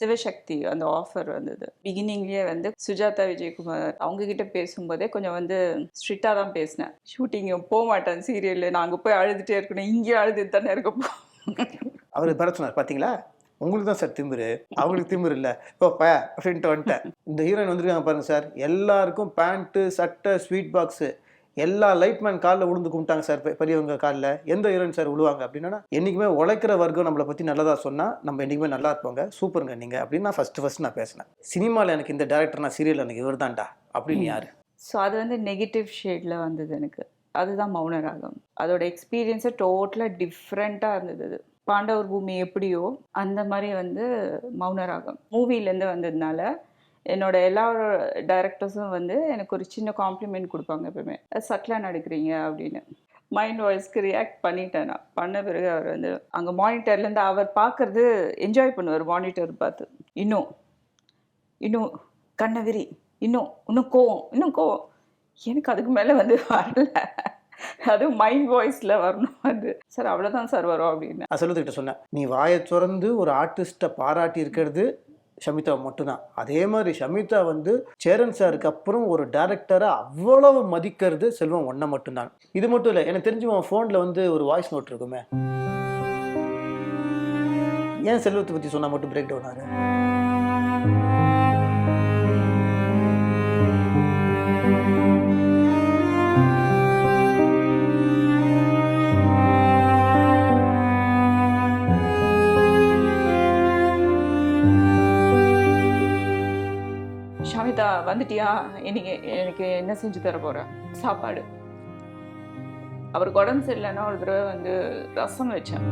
சிவசக்தி அந்த ஆஃபர் வந்தது. பிகினிங்லேயே வந்து சுஜாதா விஜயகுமார் அவங்கக்கிட்ட பேசும்போதே கொஞ்சம் வந்து ஸ்ட்ரிக்டாக தான் பேசினேன். ஷூட்டிங் போக மாட்டேன் சீரியலில், நான் அங்கே போய் அழுதுகிட்டே இருக்கணும், இங்கேயும் அழுதுட்டு தானே இருக்கப்போ. அவர் பெற சொன்னார் பார்த்தீங்களா, உங்களுக்கு தான் சார் திமிரு, அவங்களுக்கு திமிரு இல்லை இப்போப்பா அப்படின்ட்டு வந்துட்டேன். இந்த ஹீரோயின் வந்துருக்காங்க பாருங்க சார், எல்லாருக்கும் பேண்ட்டு சட்டை ஸ்வீட் பாக்ஸு எல்லா லைட்மேன் காலில் விழுந்து கும்பிட்டாங்க சார். பெரியவங்க காலில் எந்த ஹீரோயின் சார் விழுவாங்க அப்படின்னா, என்றைக்குமே உழைக்கிற வர்க்கம் நம்மளை பற்றி நல்லதாக சொன்னால் நம்ம என்றைக்குமே நல்லா இருப்போங்க, சூப்பருங்க நீங்கள் அப்படின்னு நான் ஃபஸ்ட்டு நான் பேசினேன். சினிமாவில் எனக்கு இந்த டேரக்டர், நான் சீரியல் எனக்கு இவர் தான்டா அப்படின்னு யார்? ஸோ அது வந்து நெகட்டிவ் ஷேடில் வந்தது எனக்கு. அதுதான் மௌனராகம். அதோட எக்ஸ்பீரியன்ஸை டோட்டலாக டிஃப்ரெண்ட்டாக இருந்தது. அது பாண்டவர் பூமி எப்படியோ அந்த மாதிரி வந்து மௌனராகம் மூவிலேருந்து வந்ததுனால என்னோட எல்லா டைரக்டர்ஸும் வந்து எனக்கு ஒரு சின்ன காம்ப்ளிமெண்ட் கொடுப்பாங்க எப்பவுமே, சட்டிலாக நடிக்கிறீங்க அப்படின்னு. மைண்ட் வாய்ஸ்க்கு ரியாக்ட் பண்ணிட்டேன். நான் பண்ண பிறகு அவர் வந்து அங்கே மானிட்டர்லேருந்து அவர் பார்க்குறது என்ஜாய் பண்ணுவார். மானிட்டர் பார்த்து இன்னும் இன்னும் கண்ணை விரி, இன்னும் கோவம். எனக்கு அதுக்கு மேலே வந்து வரல. அதுவும் மைண்ட் வாய்ஸில் வரணும். அது சார் அவ்வளோதான் சார் வரும் அப்படின்னு நான் செல்வத்துக்கிட்ட சொன்னேன். நீ வாயை திறந்து ஒரு ஆர்டிஸ்ட்டை பாராட்டி இருக்கிறது ஷமிதா மட்டும்தான். அதே மாதிரி ஷமிதா வந்து சேரன் சாருக்கு அப்புறம் ஒரு டைரக்டரை அவ்வளவு மதிக்கிறது செல்வம் ஒன்றை மட்டும்தான். இது மட்டும் இல்லை, எனக்கு தெரிஞ்சு உன் ஃபோனில் வந்து ஒரு வாய்ஸ் நோட் இருக்குமே, ஏன் செல்வத்தை பற்றி சொன்னால் மட்டும் பிரேக் டவுன் ஆகுது? ஷமிதா வந்துட்டியா, இன்னைக்கு எனக்கு என்ன செஞ்சு தர போற? சாப்பாடு. அவருக்கு உடம்பு சரியில்லைன்னா ஒரு தடவை வந்து ரசம் வச்சேன்.